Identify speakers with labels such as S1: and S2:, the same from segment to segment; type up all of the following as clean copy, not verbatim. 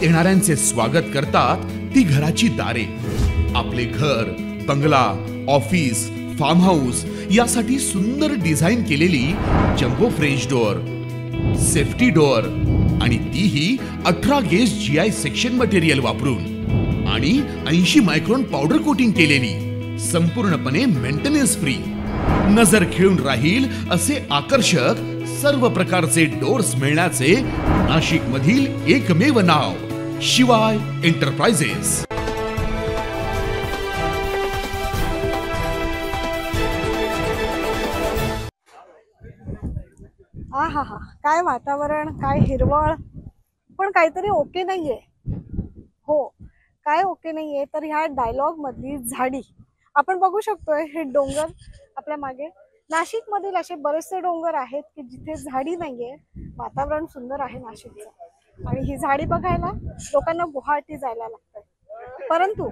S1: येणाऱ्यांचे स्वागत करतात ती घराची दारे. आपले घर, बंगला, ऑफिस, फार्म हाऊस यासाठी सुंदर डिझाईन केलेली jumbo French door, safety door आणि तीही 18 गेज GI सेक्शन मटेरियल वापरून आणि 80 मायक्रॉन पावडर कोटिंग केलेली, संपूर्णपणे मेंटेनन्स फ्री. नजर खिळून राहील असे आकर्षक सर्व प्रकारचे डोअर्स मिळण्याचे नाशिक मधील एकमेव नाव शिवाय एंटरप्राइजेस.
S2: आहा, काय वातावरण, काय हिरवळ, पण काहीतरी ओके नाहीये. हो, काय ओके नाहीये तर ह्या डायलॉग मधली झाडी आपण बघू शकतोय. हे डोंगर आपल्या मागे, नाशिक मधील असे बरेचसे डोंगर आहेत की जिथे झाडी नाहीये. वातावरण सुंदर आहे नाशिकचं आणि ही झाडी बघायला लोकांना गुवाहाटी जायला लागतंय. परंतु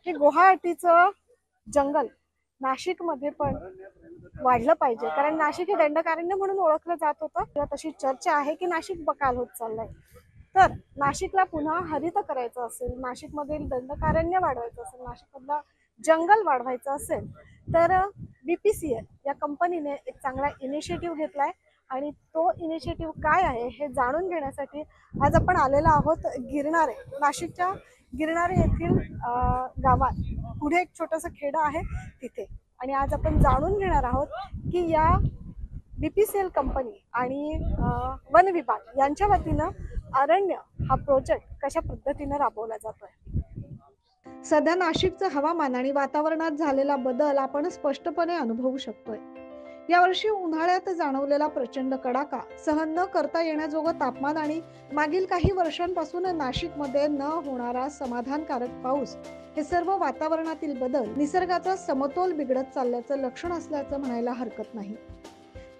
S2: हे गुवाहाटीचं जंगल नाशिक मध्ये पण वाढलं पाहिजे, कारण नाशिक हे दंडकारण्य म्हणून ओळखलं जात होतं. तशी चर्चा आहे की नाशिक बकाल होत चाललंय. तर नाशिकला पुन्हा हरित करायचं असेल, नाशिक मधील दंडकारण्य वाढवायचं असेल, नाशिक मधला जंगल वाढवायचं असेल तर BPCL या कंपनीने एक चांगला इनिशिएटिव्ह घेतलाय आणि तो इनिशिएटिव्ह काय आहे हे जाणून घेण्यासाठी आज आपण आलेलो आहोत गिरणारे. नाशिकच्या गिरणारे येथील गावात पुढे एक छोटंसं खेडं आहे तिथे, आणि आज आपण जाणून घेणार आहोत की या BPCL कंपनी आणि वन विभाग यांच्या वतीनं अरण्य हा प्रोजेक्ट कशा पद्धतीने राबवला जातोय. सध्या नाशिकचं हवामान आणि वातावरणात झालेला बदल आपण स्पष्टपणे अनुभवू शकतोय. यावर्षी उन्हाळ्यात जाणवलेला प्रचंड कडाका, सहन न करता येण्याजोगं तापमान आणि मागील काही वर्षांपासून नाशिकमध्ये न होणारा समाधानकारक पाऊस, हे सर्व वातावरणातील बदल निसर्गाचा समतोल बिघडत चालल्याचं लक्षण असल्याचं म्हणायला हरकत नाही.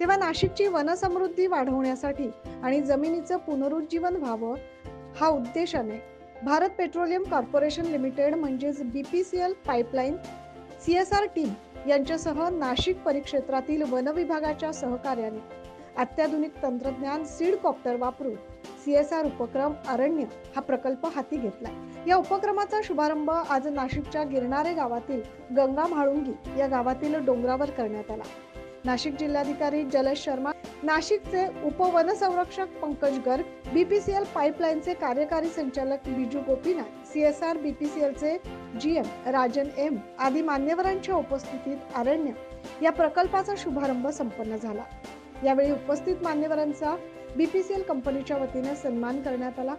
S2: तेव्हा नाशिकची वनसमृद्धी वाढवण्यासाठी आणि जमिनीचं पुनरुज्जीवन व्हावं हा उद्देशाने भारत पेट्रोलियम कॉर्पोरेशन लिमिटेड म्हणजेच BPCL पाईपलाईन CSR टीम यांच्यासह नाशिक परिक्षेत्रातील वन विभागाच्या सहकार्याने अत्याधुनिक तंत्रज्ञान सीड कॉप्टर वापरून CSR उपक्रम अरण्य हा प्रकल्प हाती घेतलाय. या उपक्रमाचा शुभारंभ आज नाशिकच्या गिरणारे गावातील गंगा म्हाळुंगी या गावातील डोंगरावर करण्यात आला. नाशिक जिल्हाधिकारी जलश शर्मा, नाशिकचे उपवनसंरक्षक पंकज गर्ग, BPCL पाईपलाईनचे कार्यकारी संचालक Biju Gopinath, CSR BPCLचे GM Rajan M आदी मान्यवरांच्या उपस्थितीत अरण्य या प्रकल्पाचा शुभारंभ संपन्न झाला. यावेळी उपस्थित मान्यवरांचा BPCL कंपनीच्या वतीने सन्मान करण्यात आला.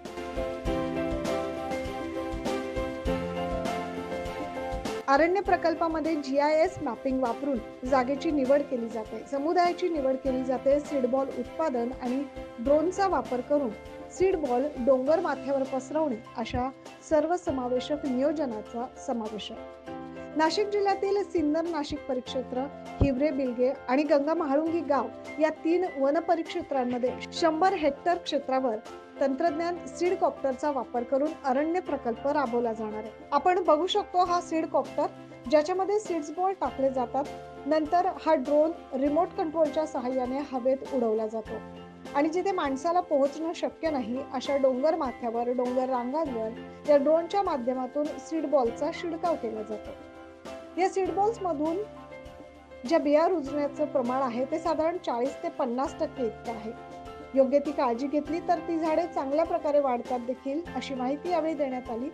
S2: अरण्य प्रकल्पामध्ये GIS मॅपिंग वापरून जागेची निवड केली जाते, समुदायाची निवड केली जाते, सीड बॉल उत्पादन आणि ड्रोनचा वापर करून सीड बॉल डोंगर माथ्यावर पसरवणे अशा सर्वसमावेशक नियोजनाचा समावेश आहे. नाशिक जिल्ह्यातील सिन्नर नाशिक परिक्षेत्र, हिवरे बिलगे आणि गंगा म्हाळुंगी गाव या 3 वन परिक्षेत्रांमध्ये 100 हेक्टर क्षेत्रावर तंत्रज्ञान सीड कॉप्टरचा वापर करून अरण्य प्रकल्प राबवला जाणार आहे. आपण बघू शकतो हा सीड कॉप्टर, ज्याच्यामध्ये सीड्स बॉल टाकले जातात. नंतर हा ड्रोन रिमोट कंट्रोलच्या सहाय्याने हवेत उडवला जातो आणि जिथे माणसाला पोहोचणं शक्य नाही अशा डोंगर माथ्यावर, डोंगर रांगांवर या ड्रोनच्या माध्यमातून सीड बॉलचा शिडकाव केला जातो. या सीड बॉल्स मधून ज्या बिया रुजण्याचं प्रमाण आहे ते साधारण 40 ते 50% इतकं आहे. योग्य ती काळजी घेतली तर ती झाडे चांगल्या प्रकारे वाढतात देखील, अशी माहिती यावेळी देण्यात आली.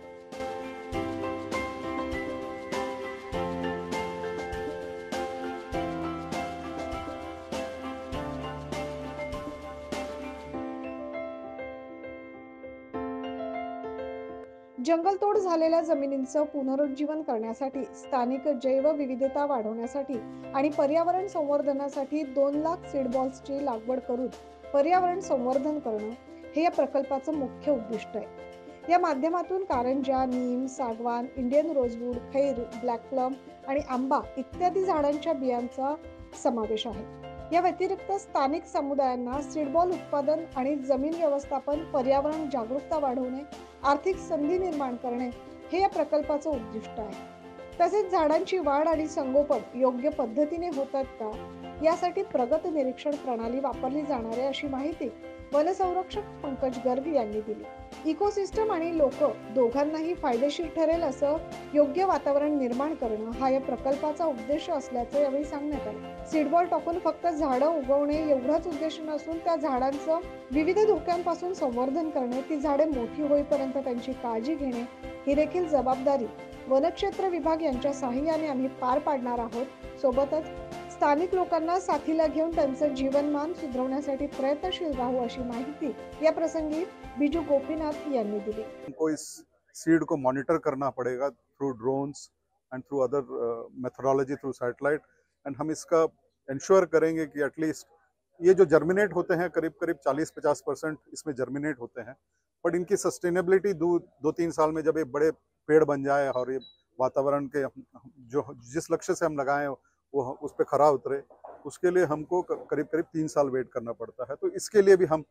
S2: जंगलतोड झालेल्या जमिनींचं पुनरुज्जीवन करण्यासाठी, स्थानिक जैवविविधता वाढवण्यासाठी आणि पर्यावरण संवर्धनासाठी 2 लाख सीड बॉल्सची लागवड करून पर्यावरण संवर्धन करणं हे या प्रकल्पाचं मुख्य उद्दिष्ट आहे. या माध्यमातून कारंजा, नीम, सागवान, इंडियन रोजवूड, खैर, ब्लॅक प्लम आणि आंबा इत्यादी झाडांच्या बियांचा समावेश आहे. या व्यतिरिक्त स्थानिक समुदायांना सीडबॉल उत्पादन आणि जमीन व्यवस्थापन, पर्यावरण जागरूकता वाढवणे, आर्थिक संधी निर्माण करणे हे या प्रकल्पाचं उद्दिष्ट आहे. तसेच झाडांची वाढ आणि संगोपन योग्य पद्धतीने होतात का यासाठी प्रगत निरीक्षण प्रणाली वापरली जाणार आहे, अशी माहिती वनसंरक्षक पंकज गर्ग यांनी दिली. इकोसिस्टम आणि लोक दोघांनाही फायदेशीर ठरेल असं योग्य वातावरण निर्माण करणं हा या प्रकल्पाचा उद्देश असल्याचं यावेळी सांगण्यात आलं. सीडबॉल टाकून फक्त झाडं उगवणे एवढाच उद्देश नसून त्या झाडांचं विविध धोक्यांपासून संवर्धन करणे, ती झाडे मोठी होईपर्यंत त्यांची काळजी घेणे ही देखील जबाबदारी वनक्षेत्र विभाग यांच्या सहाय्याने आम्ही पार पाडणार आहोत. सोबतच स्थानिक लोकांना साथीला घेऊन त्यांचं जीवनमान सुधारण्यासाठी प्रयत्नशील राहू अशी माहिती या प्रसंगी बिजू गोपीनाथ यांनी दिली.
S3: हमको इस सीड को मॉनिटर करना पड़ेगा through drones and through other methodology through satellite, and हम इसका इंश्योर करेंगे कि एटलीस्ट ये जो जर्मिनेट होते हैं करीब करीब 40-50% इसमें जर्मिनेट होते हैं, बट इनकी सस्टेनेबिलिटी 2-3 साल में जब ये बड़े पेड़ बन जाए और ये वातावरण के जो जिस लक्ष्य से हम लगाए वो उस पर खरा उतरे, उसके लिए हमको करीब करीब 3 साल वेट करना पड़ता है. तो इसके लिए भी हम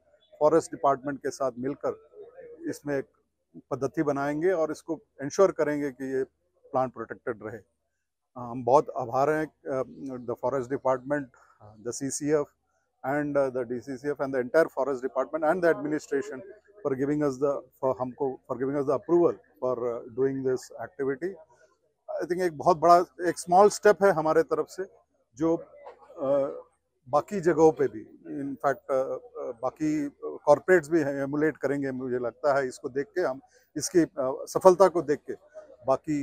S3: फॉरेस्ट डिपार्टमेंट के साथ मिलकर इसमें एक पद्धति बनाएंगे और इसको इंश्योर करेंगे कि ये प्लांट प्रोटेक्टेड रहे. हम बहुत आभार हैं the forest department, the CCF and the DCCF and the entire forest department and the administration for giving us the approval for doing this activity. I think एक बहुत बड़ा एक स्मॉल स्टेप है हमारे तरफ से, जो बाकी जगहों पे भी इनफैक्ट बाकी कॉर्पोरेट्स भी एमुलेट करेंगे. मुझे लगता है इसको देख के, हम इसकी सफलता को देख के बाकी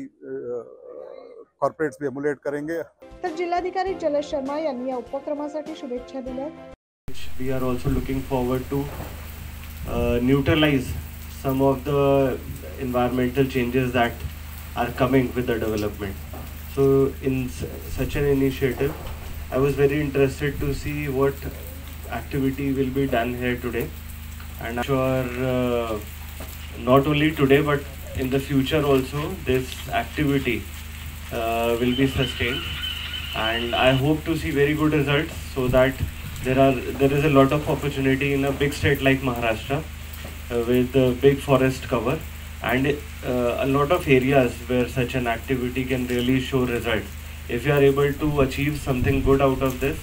S3: कॉर्पोरेट्स भी एमुलेट करेंगे.
S2: तर जिल्हाधिकारी जलज शर्मा यांनी या उपक्रमासाठी शुभेच्छा दिल्या.
S4: We are also looking forward to neutralize some of the environmental changes that are coming with the development. So in such an initiative, I was very interested to see what activity will be done here today, and I'm sure not only today but in the future also this activity will be sustained, and I hope to see very good results, so that there is a lot of opportunity in a big state like Maharashtra with big forest cover and a lot of areas where such an activity can really show results. If we are able to achieve something good out of this,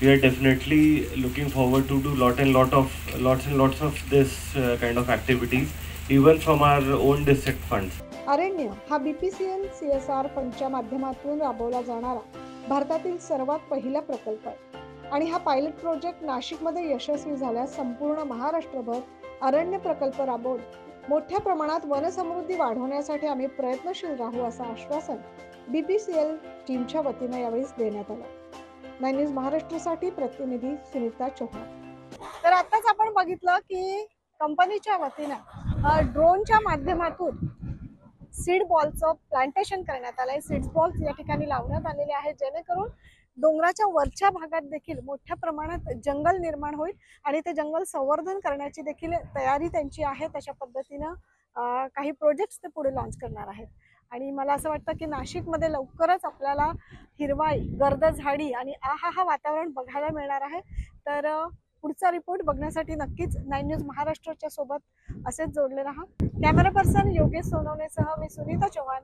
S4: we are definitely looking forward to do lots and lots of this kind of activities, even from our own district funds.
S2: अरण्य हा BPCL CSR फंडच्या माध्यमातून राबवला जाणारा भारतातील सर्वात पहिला प्रकल्प आहे आणि हा पायलट प्रोजेक्ट नाशिकमध्ये यशस्वी झाल्यास संपूर्ण महाराष्ट्रभर अरण्य प्रकल्प राबवून मोठ्या प्रमाणात वनसमृद्धी वाढवण्यासाठी आम्ही प्रयत्नशील राहू असं आश्वासन BPCL टीमच्या वतीनं यावेळी देण्यात आलं. 9 न्यूज महाराष्ट्रासाठी प्रतिनिधी सुनीता चौहान. तर आताच आपण बघितलं की कंपनीच्या वतीनं ड्रोनच्या माध्यमातून सीड बॉलचं प्लांटेशन करण्यात आलंय. सीड्स बॉल्स या ठिकाणी लावण्यात आलेले आहेत, जेणेकरून डोंगराच्या वरच्या भागात देखील मोठ्या प्रमाणात जंगल निर्माण होईल आणि ते जंगल संवर्धन करण्याची देखील तयारी त्यांची आहे. तशा पद्धतीनं काही प्रोजेक्ट्स ते पुढे लॉन्च करणार आहेत आणि मला असं वाटतं की नाशिकमध्ये लवकरच आपल्याला हिरवाई, गर्द झाडी आणि आहा वातावरण बघायला मिळणार आहे. तर पुढचा रिपोर्ट बघण्यासाठी नक्कीच 9 न्यूज महाराष्ट्राच्या सोबत असेच जोडले राहा. कॅमेरा पर्सन योगेश सोनवणेसह मी सुनीता चव्हाण.